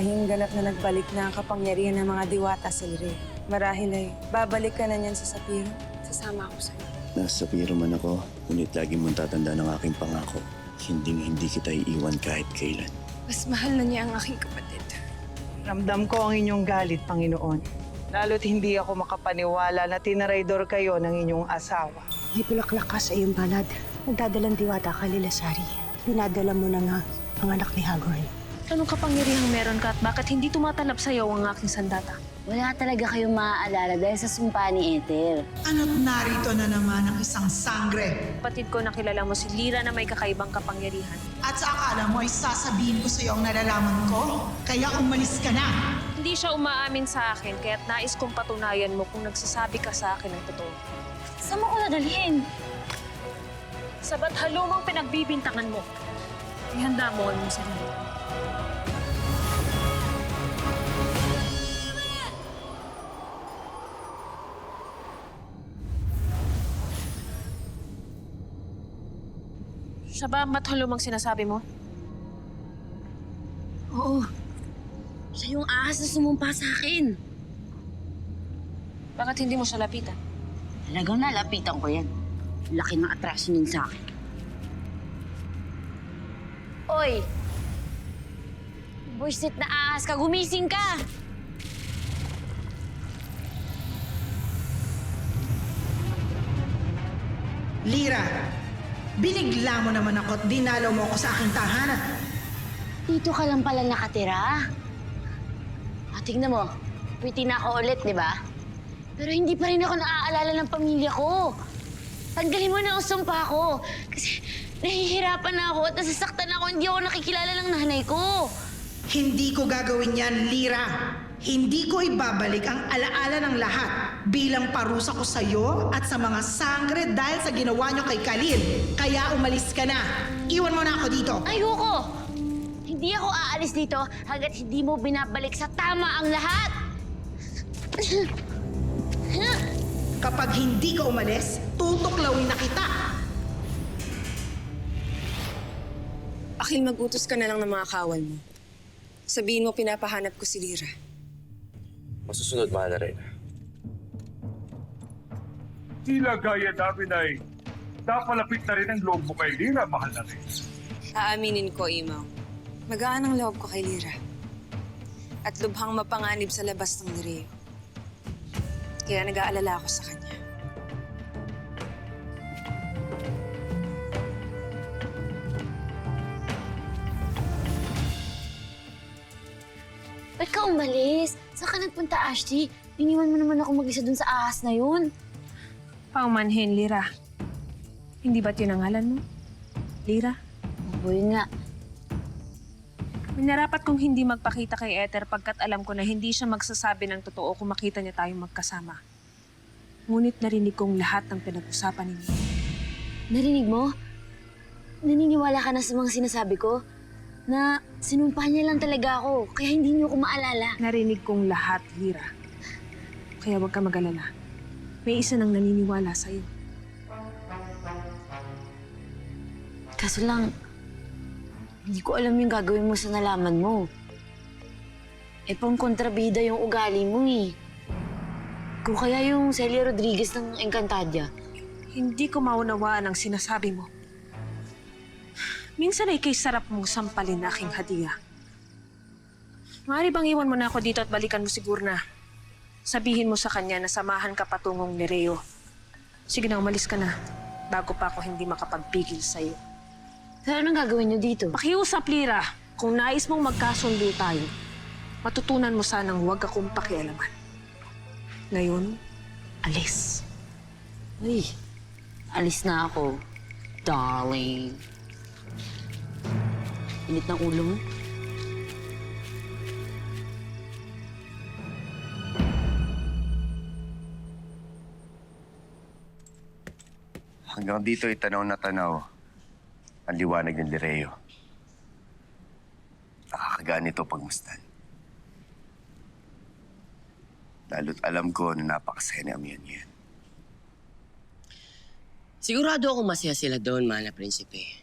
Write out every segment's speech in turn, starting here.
Kahinganap na nagbalik na ang kapangyarihan ng mga diwata sa Lire. Marahil ay babalik ka na niyan sa Sapiro. Sasama ako sa'yo. Nasa Sapiro man ako, ngunit lagi mong tatanda ng aking pangako. Hindi kita iiwan kahit kailan. Mas mahal na niya ang aking kapatid. Ramdam ko ang inyong galit, Panginoon. Lalo't hindi ako makapaniwala na tinaraydor kayo ng inyong asawa. May bulaklak ka sa iyong balad. Nagdadalang diwata ka, Lilasari. Dinadala mo na nga ang anak ni Hagorn. Anong kapangyarihang meron ka at bakit hindi tumatalab sa'yo ang aking sandata? Wala talaga kayong maaalala dahil sa sumpa ni Ethel. Ano't narito na naman ang isang sangre. Kapatid ko nakilala mo si Lyra na may kakaibang kapangyarihan. At sa akala mo ay sasabihin ko sa iyo ang nalalaman ko? Kaya umalis ka na. Hindi siya umaamin sa akin kaya't nais kong patunayan mo kung nagsasabi ka sa akin ng totoo. Saan mo ko nadalhin? Sa ba't halumang pinagbibintangan mo? Ihanda mo ang iyong sarili. Siya ba ang mathalumang sinasabi mo? Oo. Siya yung ahas na sumumpa sa akin. Bakit hindi mo siya lapitan? Talagang nalapitan ko yan. Laki ng atraso niyan sa akin. Oy! Buisit na ahas ka, gumising ka! Lyra, binigla mo naman ako at dinalaw mo ako sa aking tahanan. Dito ka lang pala nakatira. Tingnan mo, pretty na ako ulit, di ba? Pero hindi pa rin ako naaalala ng pamilya ko. Tanggalin mo na ang sumpa ko. Kasi nahihirapan na ako at nasasaktan ako. Hindi ako nakikilala ng nanay ko. Hindi ko gagawin yan, Lyra. Hindi ko ibabalik ang alaala ng lahat bilang parusa ko sa iyo at sa mga sangre dahil sa ginawa niyo kay Khalil. Kaya umalis ka na. Iwan mo na ako dito. Ayoko! Hindi ako aalis dito hanggat hindi mo binabalik sa tama ang lahat! Kapag hindi ka umalis, tutuklawin na kita. Akil, mag-utos ka na lang ng mga kawal mo. Sabihin mo pinapahanap ko si Lyra. Masusunod, mahal na rin. Tila gaya namin ay napalapit na rin ang loob mo kay Lyra, mahal na rin. Aaminin ko, Imaw. Magaan ang loob ko kay Lyra. At lubhang mapanganib sa labas ng Lireo. Kaya nag-aalala ako sa kanya. Ba't ka umalis? Saan ka nagpunta, Ashley? Iniwan mo naman ako mag-isa dun sa ahas na yun. Paumanhin, Lyra. Hindi ba't yun ang ngalan mo? Lyra? Oo, yun nga. Minarapat kong hindi magpakita kay Ether pagkat alam ko na hindi siya magsasabi ng totoo kung makita niya tayong magkasama. Ngunit narinig kong lahat ng pinag-usapan ninyo. Narinig mo? Naniniwala ka na sa mga sinasabi ko? Na sinumpa niya lang talaga ako, kaya hindi niyo ko maalala. Narinig kong lahat, Lyra. Kaya huwag ka mag-alala. May isa nang naniniwala sa'yo. Kaso lang, hindi ko alam yung gagawin mo sa nalaman mo. Pang kontrabida yung ugali mo eh. Kung kaya yung Celia Rodriguez ng Encantadia. Hindi ko maunawaan ang sinasabi mo. Minsan ay kay sarap mong sampalin na aking hadiah. Maaari bang iwan mo na ako dito at balikan mo siguro na sabihin mo sa kanya na samahan ka patungong Lireo. Sige na, umalis ka na bago pa ako hindi makapagpigil sa'yo. Pero anong gagawin niyo dito? Pakiusap, Lyra. Kung nais mong magkasundo tayo, matutunan mo sanang huwag akong pakialaman. Ngayon, alis. Uy, alis na ako, darling. Init ng ulo mo. Hanggang dito ay tanaw na tanaw ang liwanag ng Lireo. Nakakagaan ito pagmasdan. Lalo't alam ko na napakasaya ni Amihan yan. Sigurado akong masaya sila doon, mahal na prinsipe.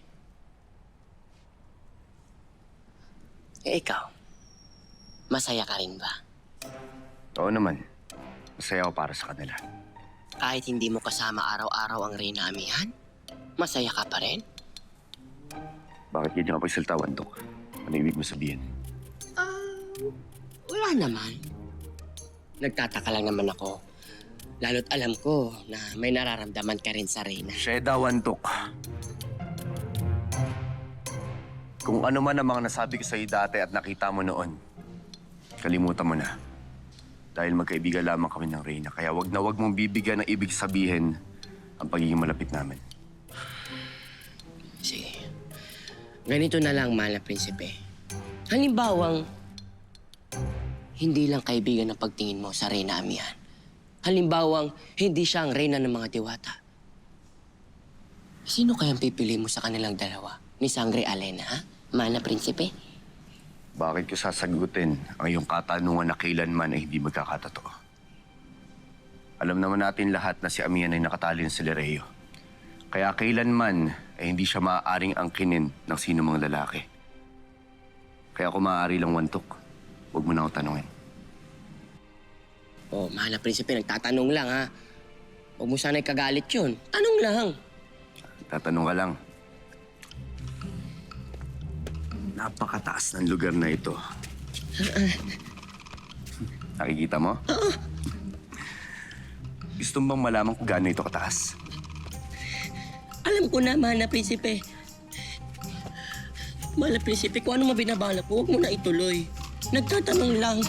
Eh, ikaw, masaya ka rin ba? Oo naman. Masaya ako para sa kanila. Kahit hindi mo kasama araw-araw ang Reyna Amihan, masaya ka pa rin? Bakit ganyan ka pagsalita, Wandok? Ano ibig mo sabihin? Wala naman. Nagtataka lang naman ako. Lalo't alam ko na may nararamdaman ka rin sa Reyna. Sheda, Wandok. Kung ano man ang mga nasabi ko sa'yo dati at nakita mo noon, kalimutan mo na. Dahil magkaibigan lamang kami ng Reyna. Kaya wag na wag mong bibigyan ng ibig sabihin ang pagiging malapit namin. Sige. Ganito na lang, mahal na prinsipe. Halimbawang, hindi lang kaibigan ang pagtingin mo sa Reyna Amihan. Halimbawang, hindi siya ang reyna ng mga diwata. Sino kayang pipili mo sa kanilang dalawa? Ni Sangre Alena, ha? Mahal na prinsipe? Bakit ko sasagutin ang iyong katanungan na kailanman ay hindi magkakatotoo? Alam naman natin lahat na si Amihan ay nakatalin sa Lereo. Kaya kailanman ay hindi siya maaaring angkinin ng sino mang lalaki. Kaya kung maaari lang, Wantok, huwag mo na ako tanungin. Oh, mahal na prinsipe, nagtatanong lang, ha? Huwag mo sana'y kagalit yun. Tanong lang. Tatanong ka lang. Napakataas ng lugar na ito. Nakikita mo? Gusto mo bang malaman kung gaano ito kataas? Alam ko na, mahal na prinsipe. Mahal na prinsipe, kung ano mabinabalak mo, huwag mo na ituloy. Nagtatanong lang.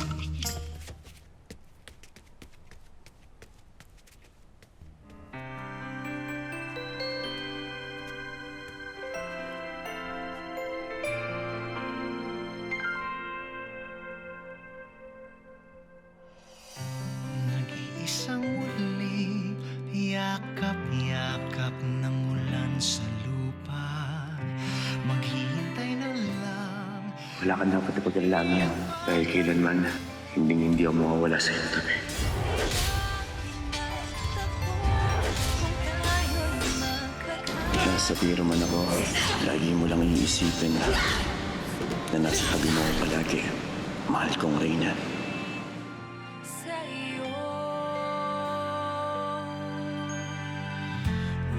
Nag-iisang muling yakap-yakap ng ulan sa lupa. Maghihintay na lang. Wala kang dapat na pag-alala yan. Dahil kailanman, hindi ako mawawala sa iyong tabi. Nasa biro man ako, lagi mo lang iisipin na nasa tabi mo ako palagi. Mahal kong Reyna.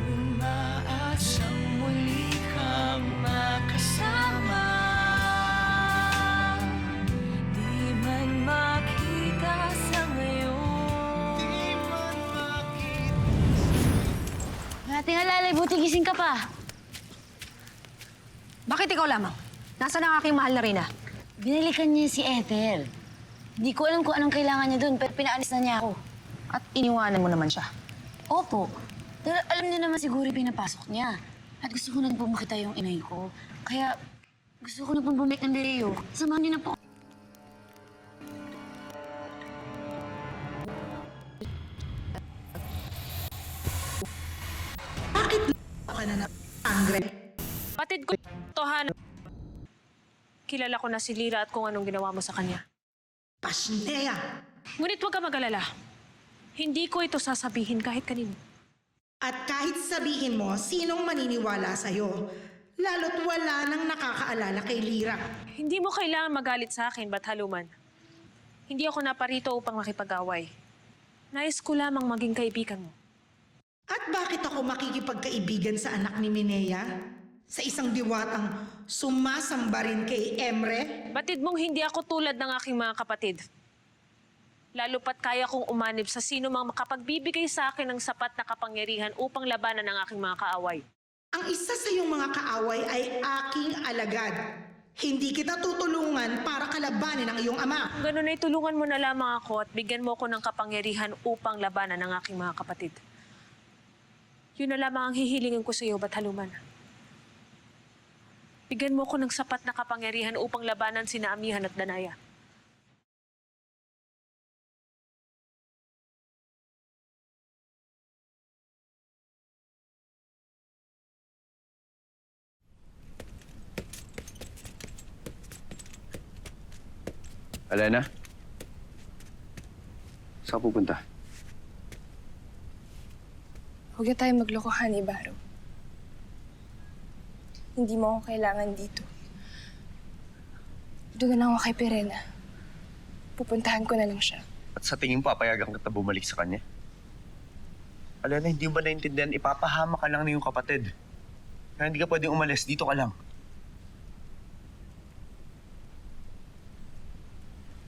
Umaasang muli kang makasama. Di man makita sa ngayon. Di man makita. Ate nga lalay, buti gising ka pa. Bakit ikaw lamang? Nasaan ang aking mahal na Reyna? Binalikan niya si Ethel. Hindi ko alam kung anong kailangan niya doon, pero pinaalis na niya ako. At iniwanan mo naman siya. Opo. Pero alam niya naman siguro yung pinapasok niya. At gusto ko na po makita yung inay ko. Kaya gusto ko na pong bumalik ng Lereo. Samahan niyo na po. Bakit ka na Sangre? Patid ko tohan. Kilala ko na si Lira at kung anong ginawa mo sa kanya. Pasnea! Ngunit huwag ka mag-alala. Hindi ko ito sasabihin kahit kanino. At kahit sabihin mo, sinong maniniwala sa'yo? Lalo't wala nang nakakaalala kay Lira. Hindi mo kailangan magalit sa akin, Bathaluman. Hindi ako naparito upang makipag-away. Nais ko lamang maging kaibigan mo. At bakit ako makikipagkaibigan sa anak ni Minea? Sa isang diwatang sumasamba rin kay Emre? Batid mong hindi ako tulad ng aking mga kapatid. Lalo pat kaya kong umanib sa sino mang makapagbibigay sa akin ng sapat na kapangyarihan upang labanan ang aking mga kaaway. Ang isa sa iyong mga kaaway ay aking alagad. Hindi kita tutulungan para kalabanin ang iyong ama. Kung ganun ay tulungan mo na lamang ako at bigyan mo ko ng kapangyarihan upang labanan ang aking mga kapatid. Yun na lamang ang hihilingin ko sa iyo, Bathaluman. Bigyan mo ko ng sapat na kapangyarihan upang labanan sina Amihan at Danaya. Alena? Saan ka pupunta? Huwag na tayo maglokohan, Ibaro. Hindi mo ako kailangan dito. Doon na lang ako kay Perena. Pupuntahan ko na lang siya. At sa tingin mo, papayagan kita bumalik sa kanya? Alena, hindi mo ba naintindihan? Ipapahama ka lang na yung kapatid. Kaya hindi ka pwedeng umalis. Dito ka lang.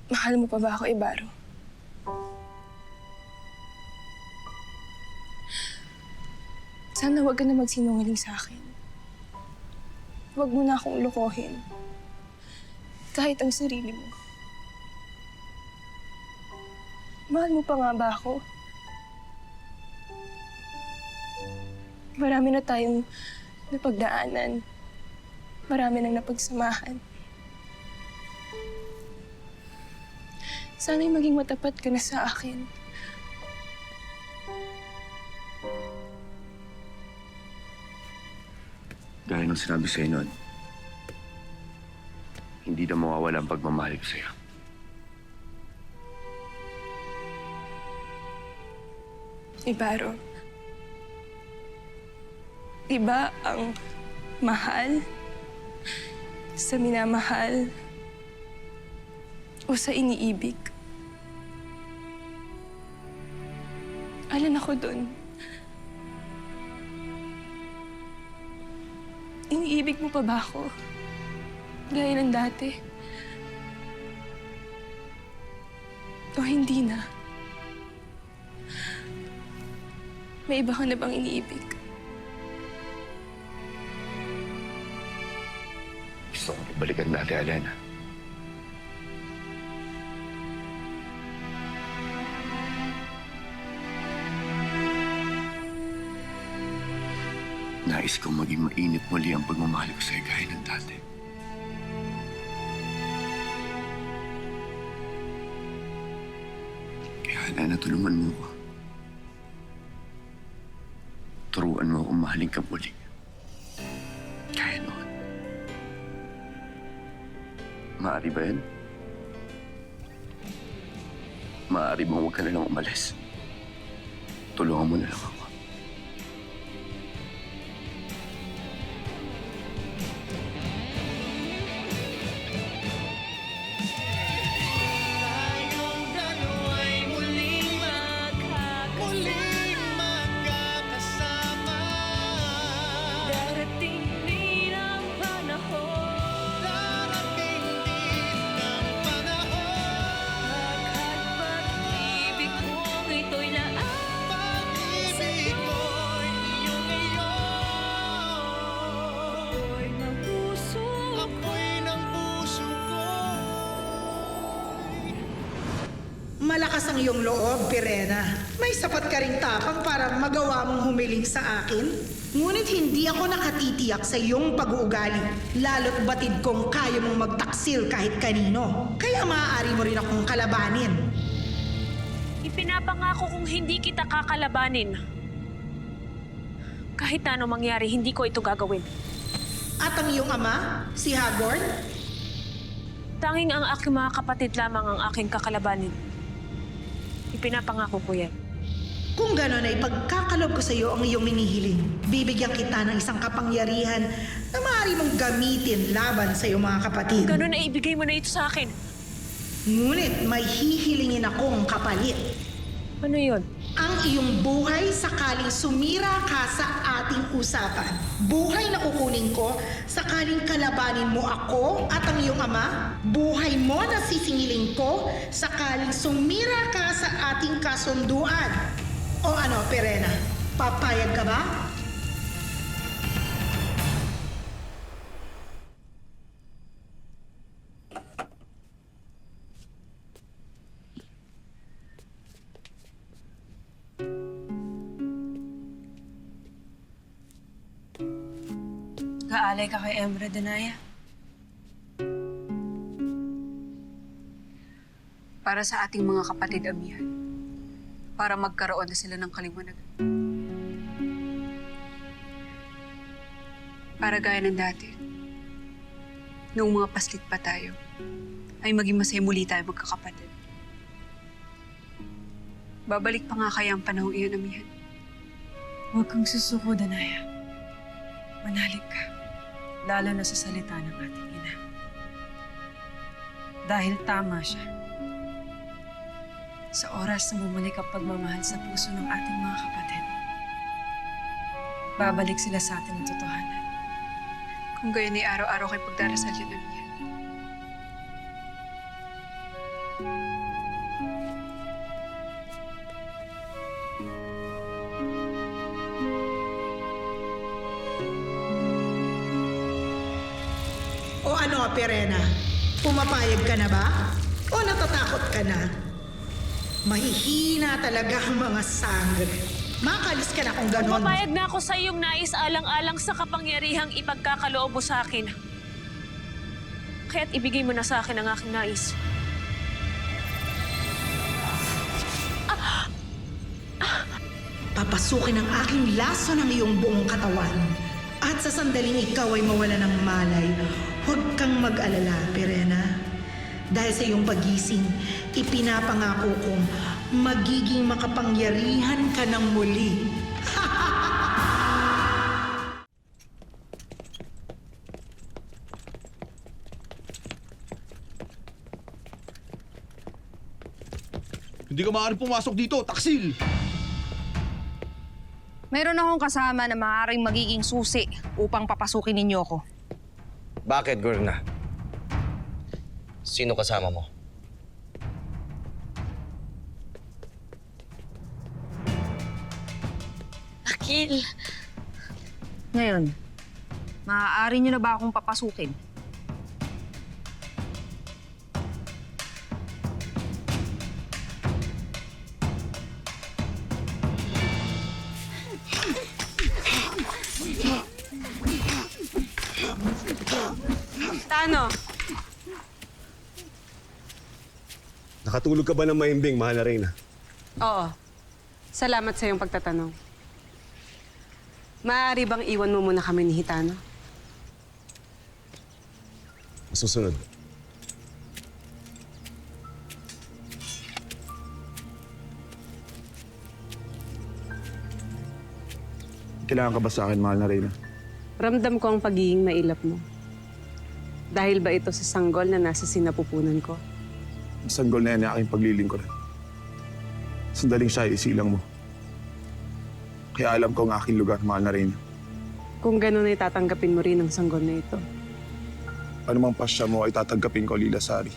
Mahal mo pa ba ako, Ibaro? Sana huwag ka na magsinungaling sa akin. Huwag mo na akong lokohin. Kahit ang sarili mo. Mahal mo pa nga ba ako? Marami na tayong napagdaanan. Marami nang napagsamahan. Sana'y maging matapat ka na sa akin. Gaya ng sinabi sa'yo noon, hindi na mawawala ang pagmamahal ko sa'yo. Ibaro, iba ang mahal sa minamahal o sa iniibig. Alin ako dun? Iniibig mo pa ba ako? Gaya ng dati? O hindi na? May iba ka na bang iniibig? Gusto kong ibalikan dati, Alena. Nais kong maging mainit muli ang pagmamahal ko sa'yo gaya ng dati. Kaya, Alena, tulungan mo ko. Turuan mo akong mahalin ka muli. Kaya noon. Maaari ba yan? Maaari bang huwag ka na lang umalis? Tulungan mo na lang ako. Malakas ang iyong loob, Pirena. May sapat ka ring tapang para magawa mong humiling sa akin. Ngunit hindi ako nakatitiyak sa iyong pag-uugali. Lalo't batid kong kaya mong magtaksil kahit kanino. Kaya maaari mo rin akong kalabanin. Ipinapangako kung hindi kita kakalabanin. Kahit ano mangyari, hindi ko ito gagawin. At ang iyong ama, si Hagorn? Tanging ang aking mga kapatid lamang ang aking kakalabanin. Ipinapangako ko yan. Kung gano'n ay pagkakalob ko sa iyo ang iyong hinihiling, bibigyan kita ng isang kapangyarihan na maaari mong gamitin laban sa iyong mga kapatid. Kung gano'n ay ibigay mo na ito sa akin. Ngunit may hihilingin akong kapalit. Ano yun? Ang iyong buhay sakaling sumira ka sa ating usapan. Buhay na kukunin ko sakaling kalabanin mo ako at ang iyong ama. Buhay mo na sisingilin ko sakaling sumira ka sa ating kasunduan. O ano, Pirena? Papayag ka ba? Gaalay ka kay Emre, Danaya. Para sa ating mga kapatid, Amihan. Para magkaroon na sila ng kaliwanagan. Para gaya ng dati. Noong mga paslit pa tayo, ay maging masaya muli tayo magkakapatid. Babalik pa nga kaya ang panahong iyon, Amihan. Huwag kang susuko, Danaya. Manalig ka. Lalo na sa salita ng ating ina. Dahil tama siya. Sa oras na bumalik ang pagmamahal sa puso ng ating mga kapatid, babalik sila sa atin ng totohanan. Kung gayon ay araw-araw kayo pagdarasal yun namin yan. O ano, Perena? Pumapayag ka na ba? O natatakot ka na? Mahihina talaga ang mga sangre. Makalis ka na kung ganon. Papayag na ako sa iyong nais alang-alang sa kapangyarihang ipagkakaloob mo sa akin. Kaya't ibigay mo na sa akin ang aking nais. Papasukin ang aking laso ng iyong buong katawan. At sa sandaling ikaw ay mawala ng malay, huwag kang mag-alala, Perena. Dahil sa iyong pagising, ipinapangako kong magiging makapangyarihan ka ng muli. Hindi ka maaaring pumasok dito, taksil! Meron akong kasama na maaaring magiging susi upang papasukin ninyo ako. Bakit, Gurna? Sino kasama mo? Akil! Ngayon, maaari nyo na ba akong papasukin? Tano, Nakatulog ka ba ng mahimbing, mahal na Reyna? Oo. Salamat sa iyong pagtatanong. Maaari bang iwan mo muna kami ni Hitano? Susunod. Kailangan ka ba sa akin, mahal na Reyna? Ramdam ko ang pagiging mailap mo. Dahil ba ito sa sanggol na nasa sinapupunan ko? Ang sanggol na yan ay aking paglilingkuran. Sandaling siya ay isilang mo. Kaya alam ko ang aking lugar, mahal na Reyna. Kung gano'n ay tatanggapin mo rin ang sanggol na ito. Anumang pasya mo ay tatanggapin ko, Lila Sari.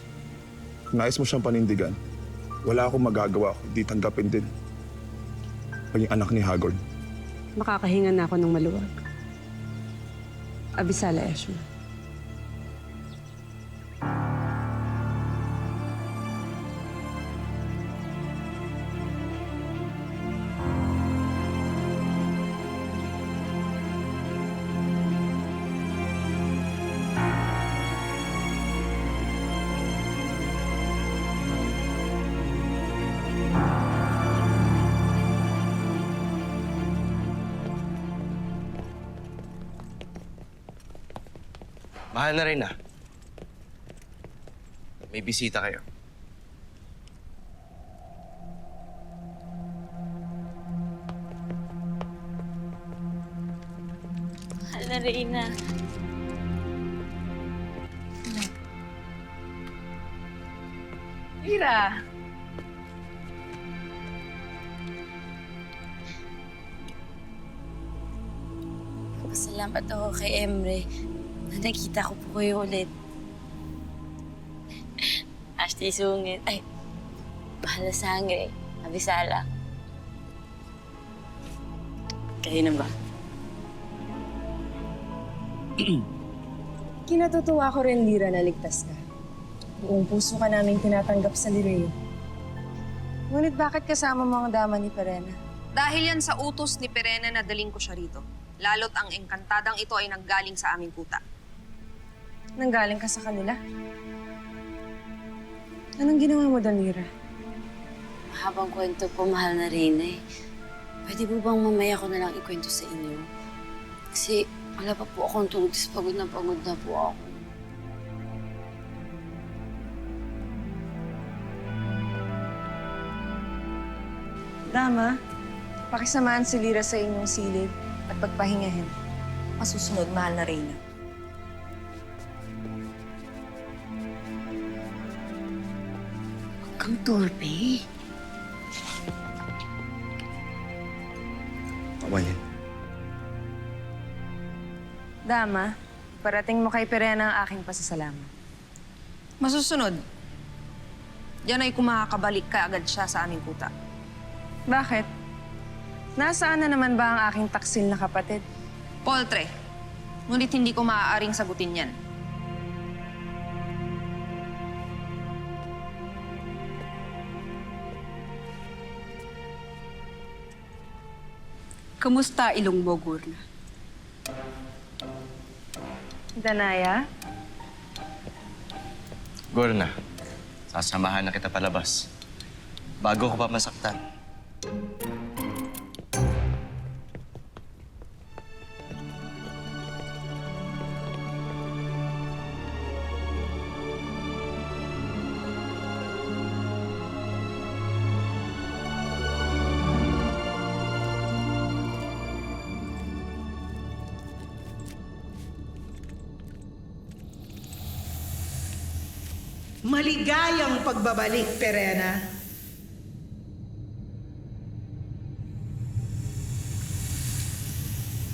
Kung nais mo siyang panindigan, wala akong magagawa kundi tanggapin din. Maging anak ni Hagorn. Makakahinga na ako ng maluwag. Abisala, Eshma. Mahal na Reyna. May bisita kayo. Mahal na Reyna. Ira! Pasalamat ako kay Emre na nakita ko po kayo ulit. Ashley Sungit. Ay, mahal na sangre. Abisala. Kayo na ba? Kinatutuwa ko rin, Lira, na ligtas ka. Buong puso ka naming tinatanggap sa Lireo. Ngunit bakit kasama mo ang dama ni Perena? Dahil yan sa utos ni Perena na daling ko siya rito. Lalo't ang engkantadang ito ay nanggaling sa aming kuta. Nanggaling ka sa kanila? Anong ginawa mo doon, Lira? Mahabang kwento po, mahal na Reyna eh. Pwede po bang mamaya ko na lang ikwento sa inyo? Kasi wala pa po akong tulog, pagod na po ako. Dama, pakisamahan si Lira sa inyong silid at pagpahingahin. Masusunod, mahal na Reyna. Huwag kang torpe. ginagawa niya. Dama, parating mo kay Perena ang aking pasasalamat. Masusunod, diyan ay kung makakabalik ka agad siya sa aming kuta. Bakit? Nasaan na naman ba ang aking taksil na kapatid? Poltre, ngunit hindi ko maaaring sagutin yan. Kumusta ilong mo, Gurna? Danaya? Gurna, sasamahan na kita palabas. Bago ko pa masaktan. Maligayang pagbabalik, Perena.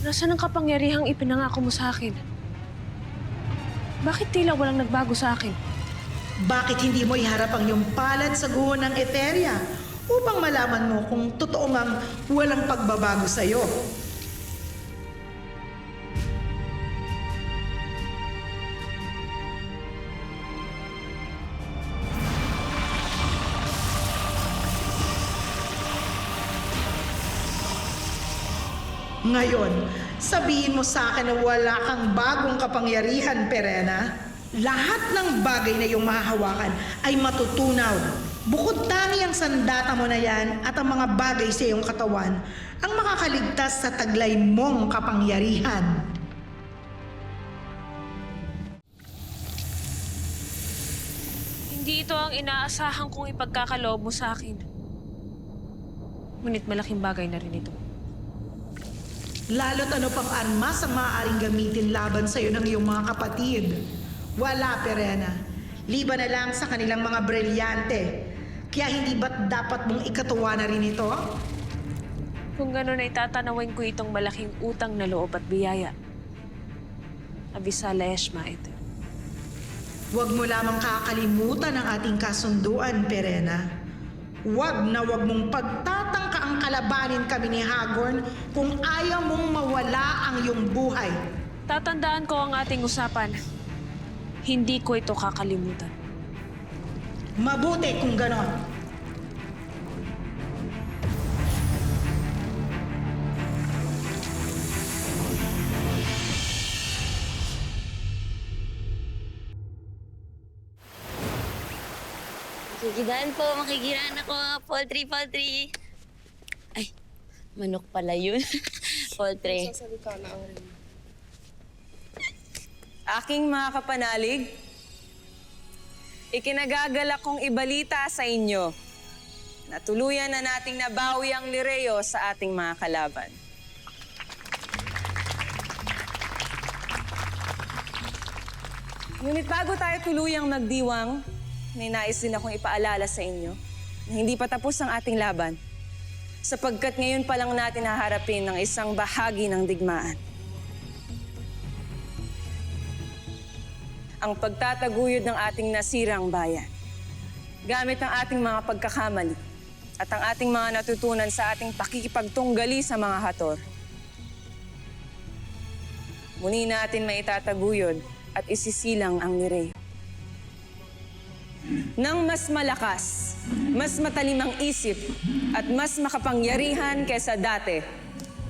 Nasaan ang kapangyarihang ipinangako mo sa akin? Bakit tila walang nagbago sa akin? Bakit hindi mo iharap ang iyong palad sa guho ng Eteria upang malaman mo kung totoo ngang walang pagbabago sa iyo? Ngayon, sabihin mo sa akin na wala kang bagong kapangyarihan, Perena. Lahat ng bagay na iyong mahahawakan ay matutunaw. Bukod tangi ang sandata mo na yan at ang mga bagay sa iyong katawan ang makakaligtas sa taglay mong kapangyarihan. Hindi ito ang inaasahan kong ipagkakaloob mo sa akin. Ngunit malaking bagay na rin ito. Lalo't ano pang armas ang maaaring gamitin laban sa iyo ng iyong mga kapatid. Wala, Perena. Liban na lang sa kanilang mga brilyante. Kaya hindi ba't dapat mong ikatuwa na rin ito? Kung gano'n ay tatanawin ko itong malaking utang na loob at biyaya. Abisala Eshma ito. Huwag mo lamang kakalimutan ang ating kasunduan, Perena. Huwag na huwag mong pagtatangka ang kalabanin kami ni Hagorn kung ayaw mong mawala ang iyong buhay. Tatandaan ko ang ating usapan. Hindi ko ito kakalimutan. Mabuti kung ganon. Makikiraan ako. Poultry. Ay, manok pala yun. Poultry. Aking mga kapanalig, ikinagagalak kong ibalita sa inyo na tuluyan na nating nabawi ang Lireo sa ating mga kalaban. Ngunit bago tayo tuluyang magdiwang, may nais din akong ipaalala sa inyo na hindi pa tapos ang ating laban sapagkat ngayon pa lang natin haharapin ng isang bahagi ng digmaan. Ang pagtataguyod ng ating nasirang bayan gamit ang ating mga pagkakamali at ang ating mga natutunan sa ating pakikipagtunggali sa mga hator. Muli natin maitataguyod at isisilang ang Lireo. Nang mas malakas, mas matalimang isip, at mas makapangyarihan kaysa dati.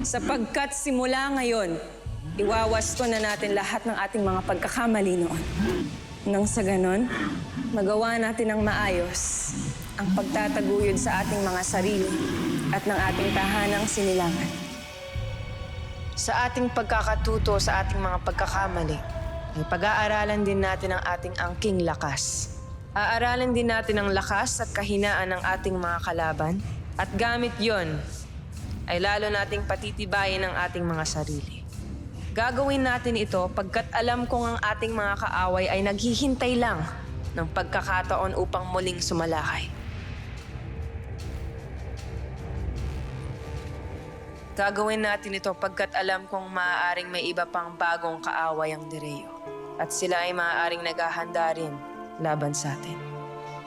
Sapagkat simula ngayon, iwawasto na natin lahat ng ating mga pagkakamali noon. Nang sa ganon, magawa natin ng maayos ang pagtataguyod sa ating mga sarili at ng ating tahanang sinilangan. Sa ating pagkakatuto sa ating mga pagkakamali, ay pag-aaralan din natin ang ating angking lakas. Aaralin din natin ang lakas at kahinaan ng ating mga kalaban at gamit yon ay lalo nating patitibayin ang ating mga sarili. Gagawin natin ito pagkat alam kong ang ating mga kaaway ay naghihintay lang ng pagkakataon upang muling sumalakay. Gagawin natin ito pagkat alam kong maaaring may iba pang bagong kaaway ang Nereo. At sila ay maaaring naghahanda rin laban sa atin.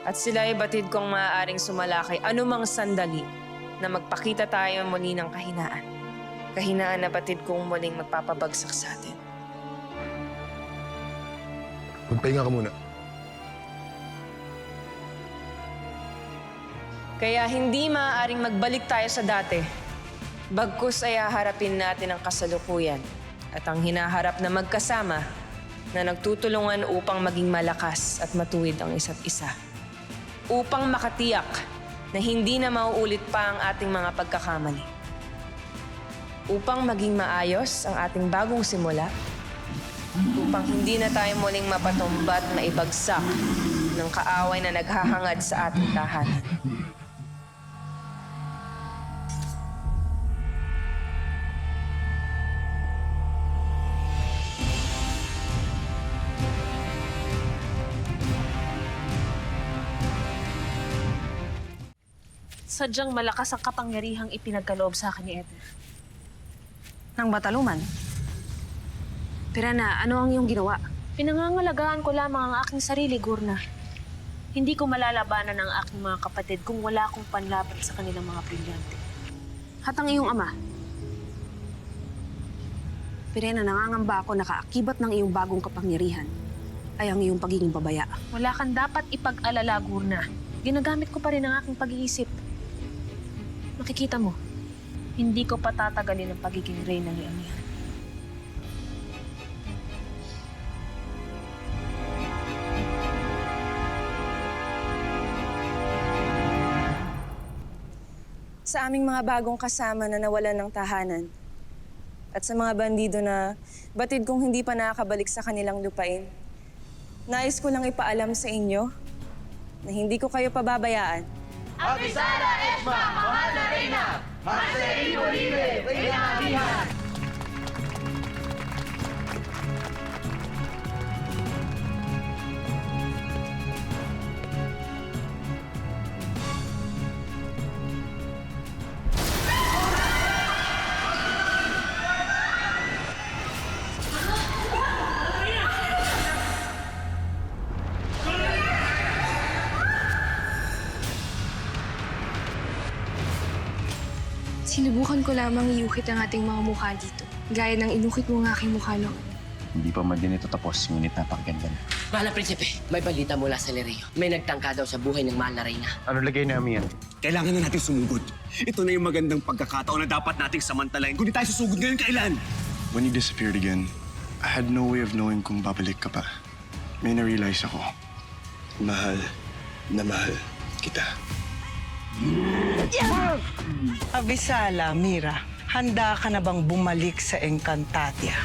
At sila ay batid kong maaaring sumalakay anumang sandali na magpakita tayo muli ng kahinaan. Kahinaan na batid kong muling magpapabagsak sa atin. Magpahinga ka muna. Kaya hindi maaaring magbalik tayo sa dati. Bagkus ay haharapin natin ang kasalukuyan at ang hinaharap na magkasama na nagtutulungan upang maging malakas at matuwid ang isa't isa. Upang makatiyak na hindi na mauulit pa ang ating mga pagkakamali. Upang maging maayos ang ating bagong simula. Upang hindi na tayo muling mapatumba at maibagsak ng kaaway na naghahangad sa ating tahanan. Sadyang malakas ang kapangyarihang ipinagkaloob sa akin ni Edna. Nang bataluman. Pirena, ano ang iyong ginawa? Pinangangalagaan ko lamang ang aking sarili, Gurna. Hindi ko malalabanan ang aking mga kapatid kung wala akong panlaban sa kanilang mga brilyante. At ang iyong ama? Pirena, nangangamba ako na kaakibat ng iyong bagong kapangyarihan ay ang iyong pagiging babaya. Wala kang dapat ipag-alala, Gurna. Ginagamit ko pa rin ang aking pag-iisip. Makikita mo, hindi ko patatagalin ang pagiging reyna ni Amihan. Sa aming mga bagong kasama na nawalan ng tahanan at sa mga bandido na batid kong hindi pa nakakabalik sa kanilang lupain, nais ko lang ipaalam sa inyo na hindi ko kayo pababayaan. Abisara Esma, mahal na Reyna! Marcelino Libre, Reyna Amihan! Sinubukan ko lamang iukit ang ating mga mukha dito. Gaya ng inukit mo ang aking mukha noon. Hindi pa man din ito tapos, ngunit napakaganda na. Mahal na prinsipe, may balita mula sa Nereo. May nagtangka daw sa buhay ng mahal na reyna. Ano lagay namin yan? Kailangan na natin sumugod. Ito na yung magandang pagkakataon na dapat nating samantalahin. Kung di tayo susugod ngayon, kailan? When you disappeared again, I had no way of knowing kung babalik ka pa. May na-realize ako. Mahal na mahal kita. Abisala, Mira, handa ka na bang bumalik sa Encantadia?